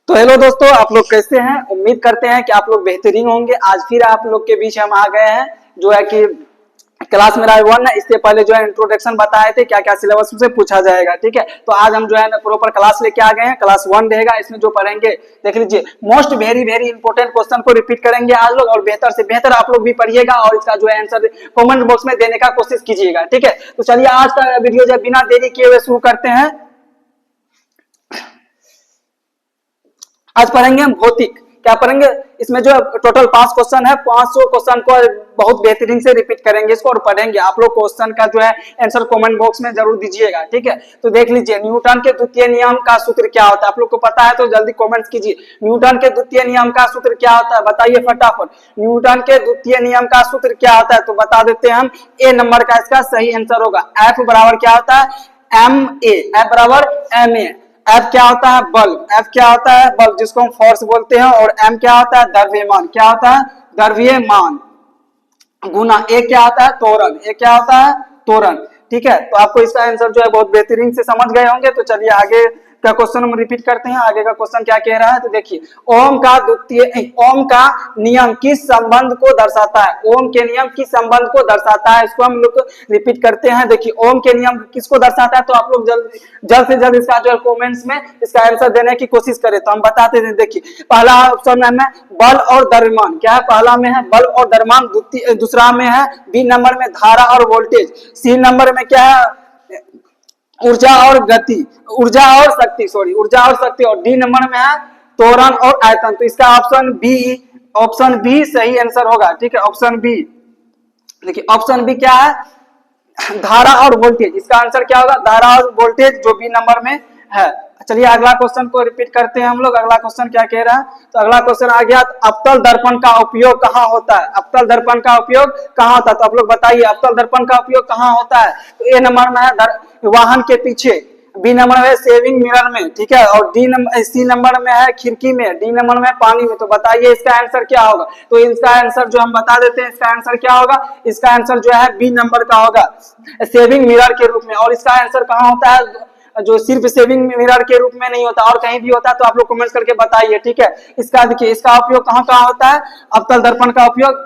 तो हेलो दोस्तों, आप लोग कैसे हैं। उम्मीद करते हैं कि आप लोग बेहतरीन होंगे। आज फिर आप लोग के बीच हम आ गए हैं जो है कि क्लास मेरा 1 है। इससे पहले जो है इंट्रोडक्शन बताए थे क्या क्या सिलेबस से पूछा जाएगा, ठीक है। तो आज हम जो है ना प्रॉपर क्लास लेके आ गए हैं। क्लास 1 रहेगा, इसमें जो पढ़ेंगे देख लीजिए, most very very important question को रिपीट करेंगे आज लोग, और बेहतर से बेहतर आप लोग भी पढ़िएगा और इसका जो है आंसर कमेंट बॉक्स में देने का कोशिश कीजिएगा, ठीक है। तो चलिए आज का वीडियो जो बिना देरी किए हुए शुरू करते हैं। आज पढ़ेंगे हम भौतिक। क्या पढ़ेंगे, इसमें जो टोटल 5 क्वेश्चन है, 500 क्वेश्चन को बहुत बेहतरीन से रिपीट करेंगे इसको और पढ़ेंगे। आप लोग क्वेश्चन का जो है आंसर कमेंट बॉक्स में जरूर दीजिएगा, ठीक है। तो देख लीजिए, न्यूटन के द्वितीय नियम का सूत्र क्या होता है। आप लोग को पता है तो जल्दी कमेंट्स कीजिए। न्यूटन के द्वितीय नियम का सूत्र क्या होता है, बताइए फटाफट। न्यूटन के द्वितीय नियम का सूत्र क्या होता है, तो बता देते हैं हम। ए नंबर का इसका सही आंसर होगा। एफ बराबर क्या होता है, एम ए। एफ बराबर एम ए। एफ क्या होता है, बल्ब। एफ क्या होता है, बल्ब, जिसको हम फोर्स बोलते हैं। और एम क्या होता है, द्रव्यमान। क्या होता है, द्रव्यमान। गुना ए क्या होता है, त्वरण। ए क्या होता है, त्वरण, ठीक है। तो आपको इसका आंसर जो है बहुत बेहतरीन से समझ गए होंगे। तो चलिए आगे का क्वेश्चन हम रिपीट करते हैं। आगे का क्वेश्चन क्या कह रहा है, तो देखिए, ओम का नियम किस संबंध को दर्शाता है। ओम के नियम किस संबंध को दर्शाता है, इसको हम लोग रिपीट करते हैं। देखिए, ओम के नियम किसको दर्शाता है, तो आप लोग जल्द से जल्द इसका जो है कमेंट्स में इसका आंसर देने की कोशिश करें। तो हम बताते हैं, देखिए पहला ऑप्शन में बल और द्रव्यमान। क्या है, पहला में है बल और द्रव्यमान, दूसरा में है बी नंबर में धारा और वोल्टेज, सी नंबर में क्या है, ऊर्जा और गति, ऊर्जा और शक्ति, और डी नंबर में है त्वरण और आयतन। तो इसका ऑप्शन बी सही आंसर होगा, ठीक है। ऑप्शन बी, देखिए ऑप्शन बी क्या है, धारा और वोल्टेज। इसका आंसर क्या होगा, धारा और वोल्टेज, जो बी नंबर में है। चलिए अगला क्वेश्चन को रिपीट करते हैं हम लोग। अगला क्वेश्चन क्या कह रहा है, तो अगला क्वेश्चन आ गया, अवतल दर्पण का उपयोग कहाँ होता है। अवतल दर्पण का उपयोग कहाँ होता है, तो आप लोग बताइए अवतल दर्पण का उपयोग कहाँ होता है। तो ए नंबर में है वाहन के पीछे, बी नंबर में सेविंग मिरर में, ठीक है, और सी नंबर में है खिड़की में, डी नंबर में पानी में। तो बताइए इसका आंसर क्या होगा। तो इसका आंसर जो हम बता देते हैं, इसका आंसर क्या होगा। इसका आंसर जो है बी नंबर का होगा, सेविंग मिरर के रूप में। और इसका आंसर कहाँ होता है, जो सिर्फ सेविंग मिरर के रूप में नहीं होता और कहीं भी होता है, तो आप लोग कमेंट्स करके बताइए, ठीक है। इसका देखिए, इसका उपयोग कहाँ कहाँ होता है। अवतल दर्पण का उपयोग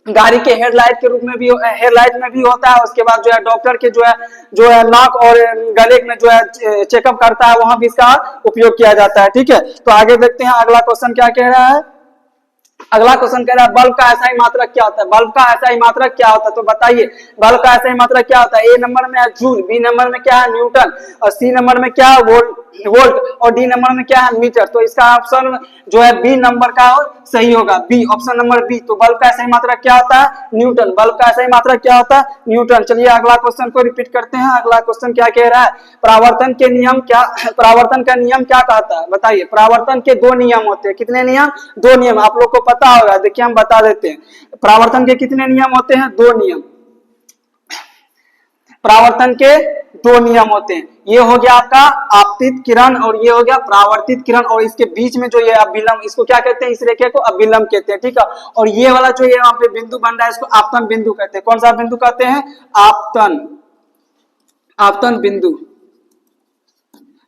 गाड़ी के हेडलाइट के रूप में भी, हेडलाइट में भी होता है। उसके बाद जो है डॉक्टर के जो है नाक और गले में जो है चेकअप करता है, वहां भी इसका उपयोग किया जाता है, ठीक है। तो आगे देखते हैं अगला क्वेश्चन क्या कह रहा है। अगला क्वेश्चन कह रहा है, बल्ब का एसआई मात्रक क्या होता है। बल्ब का एसआई मात्रक क्या होता है, तो बताइए बल्ब का एसआई मात्रक क्या होता है। ए नंबर में है जूल, बी नंबर में क्या है न्यूटन, और सी नंबर में क्या है वोल्ट, और डी नंबर में क्या है मीटर। तो इसका ऑप्शन जो है बी नंबर का सही होगा, बी, ऑप्शन नंबर बी। तो बल्ब का एसआई मात्रक क्या होता है, न्यूटन। बल्ब का एसआई मात्रक क्या होता है, न्यूटन। चलिए अगला क्वेश्चन को रिपीट करते हैं। अगला क्वेश्चन क्या कह रहा है, परावर्तन का नियम क्या कहता है, बताइए। परावर्तन के 2 नियम होते हैं। कितने नियम, 2 नियम। आप लोग को पता होगा, देखिए हम बता देते हैं। परावर्तन के कितने नियम होते हैं, 2 नियम। परावर्तन के 2 नियम होते हैं। ये हो गया आपका आपतित किरण और ये हो गया परावर्तित किरण, और इसके बीच में जो ये अभिलंब, इसको क्या कहते हैं, इस रेखे को अभिलंब कहते हैं, ठीक है। और ये वाला जो ये यहाँ पे बिंदु बन रहा है, इसको आपतन बिंदु कहते हैं। कौन सा बिंदु कहते हैं, आपतन बिंदु,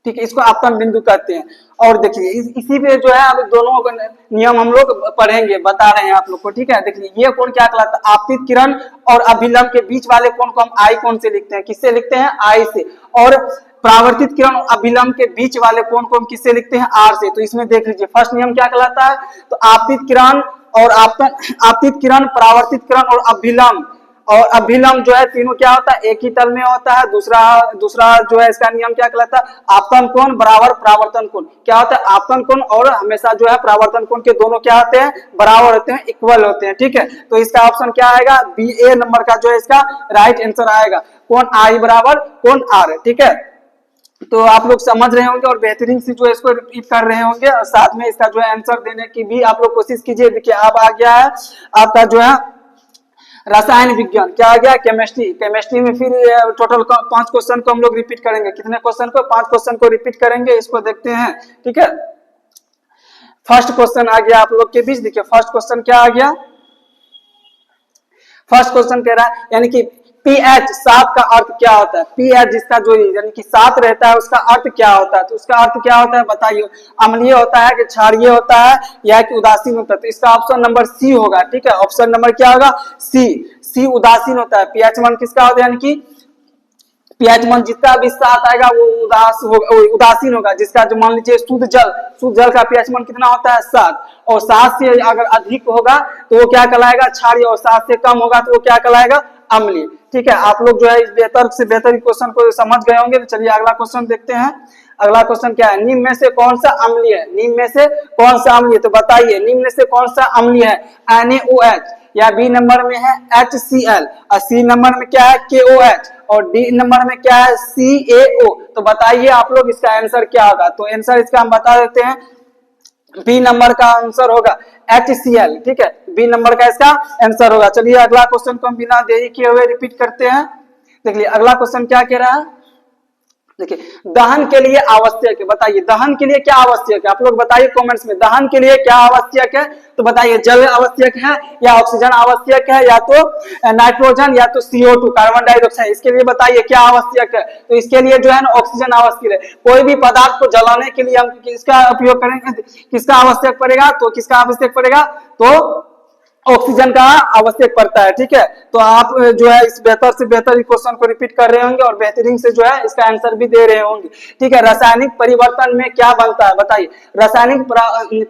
ठीक है, इसको आपतन बिंदु कहते हैं। और देखिए इसी पे जो है अब दोनों नियम हम लोग पढ़ेंगे, बता रहे हैं आप लोग को, ठीक है। देखिए ये कौन क्या कहलाता है, आपतित किरण और अभिलंब के बीच वाले कोण को हम आई कोण से लिखते हैं। किससे लिखते हैं, आई से। और परावर्तित किरण और अभिलंब के बीच वाले कोण को हम किससे लिखते हैं, आर से। तो इसमें देख लीजिए फर्स्ट नियम क्या कहलाता है, तो आपतित किरण और आपतित किरण, परावर्तित किरण और अभिलंब जो है तीनों क्या होता है, एक ही तल में होता है। दूसरा जो है इसका नियम क्या कहलाता है, आपतन कोण बराबर परावर्तन कोण। क्या होता है, आपतन कोण और हमेशा जो है परावर्तन कोण के दोनों क्या होते हैं, बराबर होते हैं, इक्वल होते हैं, ठीक है। तो इसका ऑप्शन क्या आएगा, बी, ए नंबर का जो है इसका राइट आंसर आएगा। कोण आई बराबर कोण आर, ठीक है। तो आप लोग समझ रहे होंगे और बेहतरीन से जो है इसको रिपीट कर रहे होंगे, और साथ में इसका जो है आंसर देने की भी आप लोग कोशिश कीजिए। देखिए अब आ गया है आपका जो है रसायन विज्ञान। क्या आ गया, केमिस्ट्री में फिर टोटल 5 क्वेश्चन को हम लोग रिपीट करेंगे। कितने क्वेश्चन को, 5 क्वेश्चन को रिपीट करेंगे। इसको देखते हैं, ठीक है। फर्स्ट क्वेश्चन आ गया आप लोग के बीच। देखिए फर्स्ट क्वेश्चन क्या आ गया, फर्स्ट क्वेश्चन कह रहा है, यानी कि पीएच सात का अर्थ क्या होता है? पीएच जिसका जो यानी कि सात रहता है उसका अर्थ क्या होता है? तो उसका अर्थ क्या होता है बताइए। अम्लीय होता है कि क्षारीय होता है या कि उदासीन होता है? तो इसका ऑप्शन नंबर सी होगा। ठीक है, ऑप्शन नंबर क्या होगा? सी उदासीन होता है। पीएच मान किसका होता है? यानी कि पीएच मान जितना भी सात आएगा वो उदासीन होगा। जिसका जो मान लीजिए शुद्ध जल का पीएच मान कितना होता है? 7, और 7 से अगर अधिक होगा तो वो क्या कहलाएगा? क्षारीय, और 7 से कम होगा तो वो क्या कहलाएगा? अम्लीय। ठीक है, आप लोग जो है इस बेहतर से बेहतर क्वेश्चन को समझ गए होंगे। तो चलिए अगला क्वेश्चन देखते हैं। अगला क्वेश्चन क्या है? निम्न में से कौन सा अम्लीय है? निम्न में से कौन सा अम्लीय? तो बताइए निम्न में से कौन सा अम्लीय है? NaOH, या बी नंबर में है HCl, और सी नंबर में क्या है? KOH, और डी नंबर में क्या है? CaO। तो बताइए आप लोग इसका आंसर क्या होगा? तो आंसर इसका हम बता देते हैं, बी नंबर का आंसर होगा HCl। ठीक है, बी नंबर का इसका आंसर होगा। चलिए अगला क्वेश्चन को हम बिना देरी किए हुए रिपीट करते हैं। देखिए अगला क्वेश्चन क्या कह रहा है। देखिए दहन के लिए आवश्यक है, बताइए दहन के लिए क्या आवश्यक है? आप लोग बताइए कमेंट्स में, दहन के लिए क्या आवश्यक है? तो बताइए जल आवश्यक है, या ऑक्सीजन आवश्यक है, या तो नाइट्रोजन, या तो CO2 कार्बन डाइऑक्साइड। इसके लिए बताइए क्या आवश्यक है? तो इसके लिए जो है ना ऑक्सीजन आवश्यक है। कोई भी पदार्थ को जलाने के लिए हम किसका उपयोग करेंगे? किसका आवश्यक पड़ेगा? तो किसका आवश्यक पड़ेगा? तो ऑक्सीजन का आवश्यक पड़ता है। ठीक है, तो आप जो है इस बेहतर से बेहतर क्वेश्चन को रिपीट कर रहे होंगे और बेहतरीन से जो है इसका आंसर भी दे रहे होंगे। ठीक है, रासायनिक परिवर्तन में क्या बनता है? बताइए रासायनिक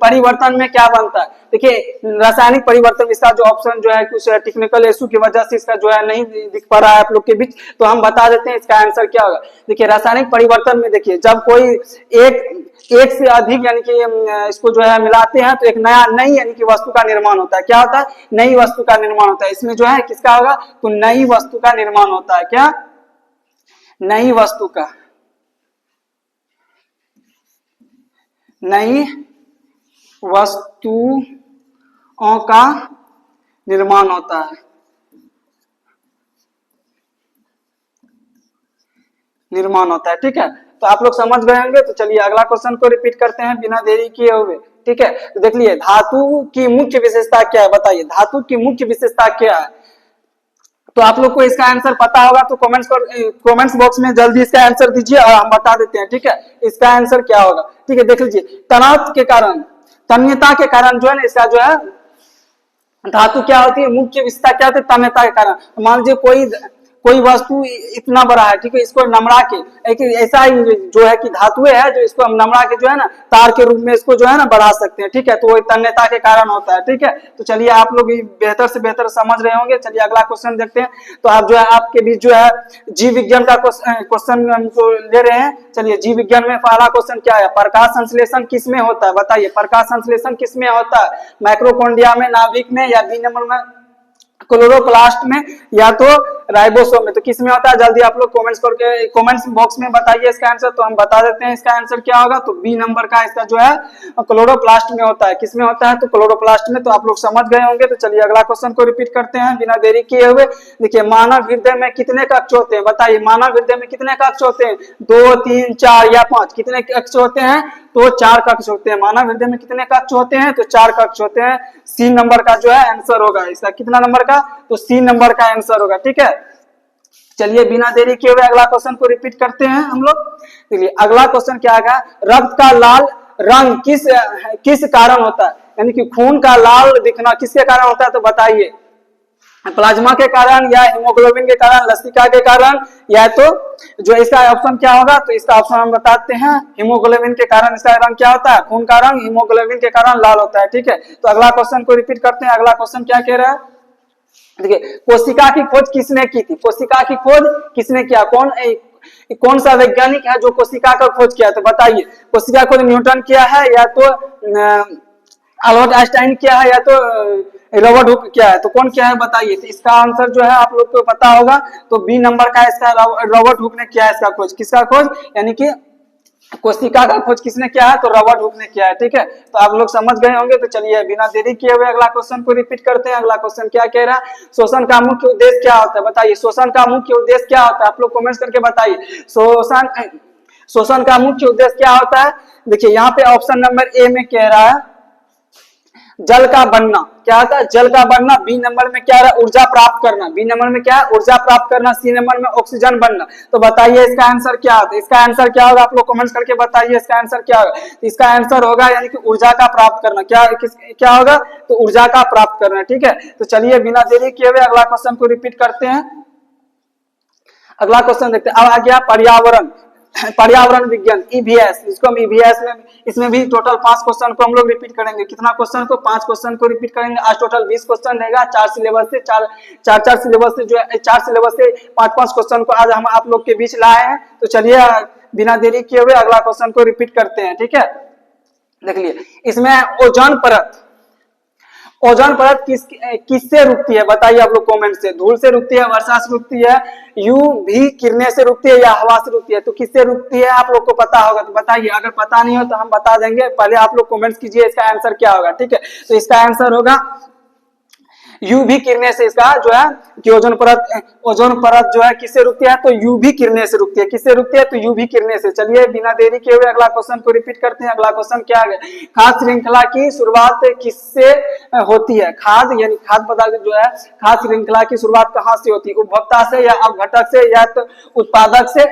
परिवर्तन में क्या बनता है? देखिए रासायनिक परिवर्तन, इसका जो ऑप्शन जो है कुछ टेक्निकल इशू की वजह से इसका जो है नहीं दिख पा रहा है आप लोग के बीच, तो हम बता देते हैं इसका आंसर क्या होगा। देखिए रासायनिक परिवर्तन में देखिए जब कोई एक से अधिक यानी कि इसको जो है मिलाते हैं तो एक नई यानी कि वस्तु का निर्माण होता है। क्या होता है? नई वस्तु का निर्माण होता है। इसमें जो है किसका होगा? तो नई वस्तु का निर्माण होता है। क्या? नई वस्तु का, नई वस्तुओं का निर्माण होता है, निर्माण होता है। ठीक है, तो आप लोग समझ गए होंगे। तो चलिए अगला क्वेश्चन को रिपीट करते हैं बिना देरी किए हुए। ठीक है, तो देख लिए धातु की मुख्य विशेषता क्या है? बताइए धातु की मुख्य विशेषता क्या है? तो आप लोग को इसका आंसर पता होगा तो कमेंट्स बॉक्स में जल्दी इसका आंसर दीजिए और हम बता देते हैं। ठीक है, इसका आंसर क्या होगा? ठीक है, देख लीजिए तनाव के कारण, तन्यता के कारण जो है ना इसका जो है धातु क्या होती है? मुख्य विशेषता क्या होती है? तन्यता के कारण। मान लीजिए कोई वस्तु इतना बड़ा है, ठीक है, इसको नमड़ा के एक ऐसा ही जो है कि धातुएं है जो इसको हम नमड़ा के जो है ना तार के रूप में इसको जो है ना बढ़ा सकते हैं। ठीक है, तो वो तन्यता के कारण होता है। ठीक है, तो चलिए आप लोग बेहतर से बेहतर समझ रहे होंगे। चलिए अगला क्वेश्चन देखते हैं। तो आप जो है आपके बीच जो है जीव विज्ञान का क्वेश्चन हमको ले रहे हैं। चलिए जीव विज्ञान में पहला क्वेश्चन क्या है? प्रकाश संश्लेषण किस में होता है? बताइए प्रकाश संश्लेषण किस में होता है? माइक्रोकोन्ड्रिया में, नाभिक में, या बी नंबर में क्लोरोप्लास्ट में, या तो राइबोसोम में? तो किस में होता है? जल्दी आप लोग कमेंट्स बॉक्स में बताइए इसका आंसर। तो हम बता देते हैं इसका आंसर क्या होगा। तो बी नंबर का इसका जो है क्लोरोप्लास्ट में होता है। किस में होता है? तो क्लोरोप्लास्ट में। तो आप लोग समझ गए होंगे। तो चलिए अगला क्वेश्चन को रिपीट करते हैं बिना देरी किए हुए। देखिए मानव हृदय में कितने कक्ष होते हैं? बताइए मानव हृदय में कितने कक्ष होते हैं? 2, 3, 4 या 5? कितने कक्ष होते हैं? तो 4 कक्ष होते हैं। मानव हृदय में कितने कक्ष होते हैं? तो 4 कक्ष होते हैं। सी नंबर का जो है आंसर होगा इसका। कितना नंबर का? तो सी नंबर का आंसर होगा। ठीक है, चलिए बिना देरी किए हुए अगला क्वेश्चन को रिपीट करते हैं हम लोग। देखिए अगला क्वेश्चन क्या है? रक्त का लाल रंग किस कारण होता है? यानी कि खून का लाल दिखना किसके कारण होता है? तो बताइए प्लाज्मा के कारण, या हीमोग्लोबिन के कारण, लसिका के कारण, या तो जो इसका ऑप्शन क्या होगा? तो इसका ऑप्शन हम बताते हैं हीमोग्लोबिन के कारण इसका रंग क्या होता है? खून का रंग हीमोग्लोबिन के कारण लाल होता है। ठीक है, तो अगला क्वेश्चन को रिपीट करते हैं। अगला क्वेश्चन क्या कह रहा है? देखिए कोशिका की खोज किसने की थी? कोशिका की खोज किसने किया? कौन सा वैज्ञानिक है जो कोशिका का खोज किया? तो बताइए कोशिका खोज न्यूटन किया है, या तो अल्बर्ट आइंस्टाइन किया है, या तो रॉबर्ट हुक किया है? तो कौन किया है बताइए। तो इसका आंसर जो है आप लोग को पता होगा। तो बी नंबर का इसका रॉबर्ट हुक ने किया है इसका खोज। किसका खोज? यानी कि कोशिका का खोज किसने किया है? तो रॉबर्ट हुक ने किया है। ठीक है, तो आप लोग समझ गए होंगे। तो चलिए बिना देरी किए हुए अगला क्वेश्चन को रिपीट करते हैं। अगला क्वेश्चन क्या कह रहा है? शोषण का मुख्य उद्देश्य क्या होता है? बताइए शोषण का मुख्य उद्देश्य क्या होता है? आप लोग कमेंट्स करके बताइए शोषण का मुख्य उद्देश्य क्या होता है। देखिए यहाँ पे ऑप्शन नंबर ए में कह रहा है जल का बनना, क्या होता है जल का बनना। बी नंबर में क्या है ऊर्जा प्राप्त करना, बी नंबर में क्या है ऊर्जा प्राप्त करना। सी नंबर में ऑक्सीजन बनना। तो बताइए इसका आंसर क्या होता है, इसका आंसर क्या होगा, आप लोग कमेंट्स करके बताइए इसका आंसर क्या होगा। तो इसका आंसर होगा यानी कि ऊर्जा का प्राप्त करना। क्या होगा, तो ऊर्जा का प्राप्त करना। ठीक है, तो चलिए बिना देरी किए हुए अगला क्वेश्चन को रिपीट करते हैं। अगला क्वेश्चन देखते हैं। अब आ गया पर्यावरण, पर्यावरण विज्ञान ईवीएस, इसको हम ईवीएस में, इसमें भी टोटल 5 क्वेश्चन को हम लोग रिपीट करेंगे। कितना क्वेश्चन को, 5 क्वेश्चन को रिपीट करेंगे। आज टोटल 20 क्वेश्चन रहेगा, 4 सिलेबस से, चार सिलेबस से जो है 4 सिलेबस से 5 क्वेश्चन को आज हम आप लोग के बीच लाए हैं। तो चलिए बिना देरी किए हुए अगला क्वेश्चन को रिपीट करते हैं। ठीक है, देख लिए इसमें ओजोन परत, ओजोन परत किससे रुकती है बताइए आप लोग कमेंट से। धूल से रुकती है, वर्षा से रुकती है, यूवी किरणें से रुकती है या हवा से रुकती है। तो किससे रुकती है आप लोग को पता होगा तो बताइए, अगर पता नहीं हो तो हम बता देंगे, पहले आप लोग कमेंट्स कीजिए इसका आंसर क्या होगा। ठीक है, तो इसका आंसर होगा यूवी किरणें से। इसका जो है कि ओजोन परत जो है किससे रुकती है, तो यूवी किरणें से रुकती है। किससे रुकती है, तो यूवी किरणें से। चलिए बिना देरी किए हुए अगला क्वेश्चन को रिपीट करते हैं। अगला क्वेश्चन क्या है, खाद्य श्रृंखला की शुरुआत किससे होती है। खाद्य यानी खाद्य पदार्थ जो है, खाद्य श्रृंखला की शुरुआत कहाँ से होती है, उपभोक्ता से या अपघटक से या तो उत्पादक से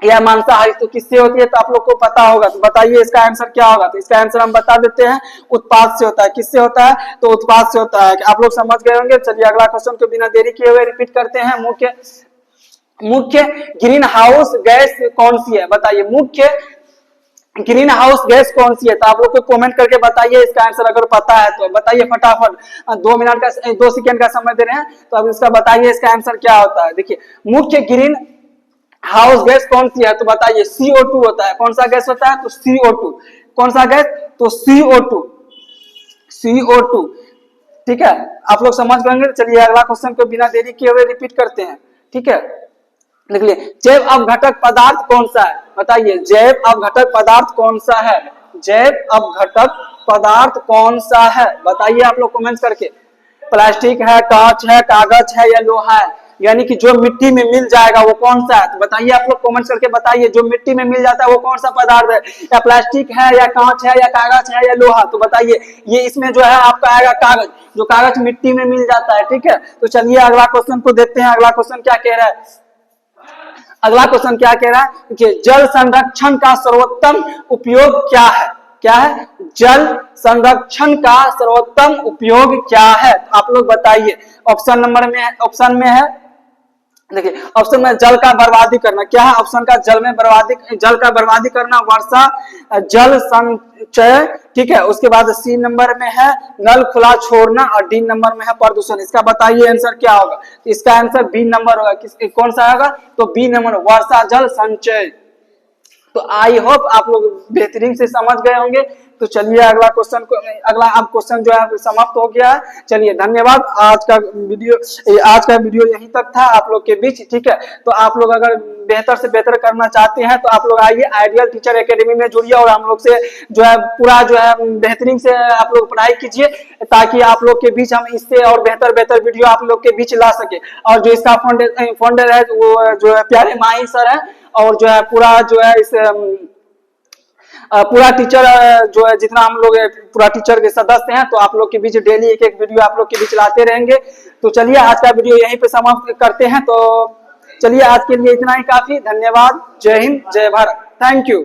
या मांसाहारी। तो किससे होती है, तो आप लोग को पता होगा तो बताइए इसका आंसर क्या होगा। तो इसका आंसर हम बता देते हैं, उत्पाद से होता है। किससे होता है, तो उत्पाद से होता है। आप लोग समझ गए होंगे। चलिए अगला क्वेश्चन को बिना देरी किए हुए रिपीट करते हैं। मुख्य ग्रीन हाउस गैस कौन सी है बताइए, मुख्य ग्रीन हाउस गैस कौन सी है। तो आप लोग को कमेंट करके बताइए इसका आंसर, अगर पता है तो बताइए फटाफट। 2 सेकंड का समय दे रहे हैं, तो अब इसका बताइए इसका आंसर क्या होता है। देखिए मुख्य ग्रीन हाउस गैस कौन सी है, तो बताइए CO2 होता है। कौन सा गैस होता है, तो CO2। कौन सा गैस, तो CO2, CO2। ठीक है, आप लोग समझ गए। चलिए अगला क्वेश्चन को बिना देरी किए हुए रिपीट करते हैं। ठीक है, देख लिए जैव अपघटक पदार्थ कौन सा है बताइए, जैव अपघटक पदार्थ कौन सा है, जैव अपघटक पदार्थ कौन सा है बताइए आप लोग कमेंट्स करके। प्लास्टिक है, कांच है, कागज है या लोहा है, यानी कि जो मिट्टी में मिल जाएगा वो कौन सा है। तो बताइए आप लोग कमेंट्स करके बताइए, जो मिट्टी में मिल जाता है वो कौन सा पदार्थ है, या प्लास्टिक है या कांच है या कागज है या लोहा। तो बताइए ये इसमें जो है आपका आएगा कागज, जो कागज मिट्टी में मिल जाता है। ठीक है, तो चलिए अगला क्वेश्चन को देखते हैं। अगला क्वेश्चन क्या कह रहा है, अगला क्वेश्चन क्या कह रहा है कि जल संरक्षण का सर्वोत्तम उपयोग क्या है। क्या है, जल संरक्षण का सर्वोत्तम उपयोग क्या है, आप लोग बताइए। ऑप्शन में है देखिए, ऑप्शन में जल का बर्बादी करना। क्या है ऑप्शन का, जल का बर्बादी करना, वर्षा जल संचय। ठीक है, उसके बाद सी नंबर में है नल खुला छोड़ना, और डी नंबर में है प्रदूषण। इसका बताइए आंसर क्या होगा। इसका आंसर बी नंबर होगा। कौन सा होगा, तो बी नंबर, वर्षा जल संचय। तो आई होप आप लोग बेहतरीन से समझ गए होंगे। तो चलिए अगला अब क्वेश्चन जो है समाप्त हो गया है। चलिए धन्यवाद। आज का वीडियो यहीं तक था आप लोग के बीच। ठीक है, तो आप लोग अगर बेहतर से बेहतर करना चाहते हैं तो आप लोग आइए आइडियल टीचर एकेडमी में जुड़िए, और हम लोग से जो है पूरा जो है बेहतरीन से आप लोग पढ़ाई कीजिए, ताकि आप लोग के बीच हम इससे और बेहतर वीडियो आप लोग के बीच ला सके। और जो इसका फाउंडर है वो जो है प्यारे माही सर है, और जो है पूरा जो है इस पूरा टीचर जो है जितना हम लोग पूरा टीचर के सदस्य हैं, तो आप लोग के बीच डेली एक वीडियो आप लोग के बीच लाते रहेंगे। तो चलिए आज का वीडियो यहीं पे समाप्त करते हैं। तो चलिए आज के लिए इतना ही काफी। धन्यवाद। जय हिंद, जय भारत। Thank you.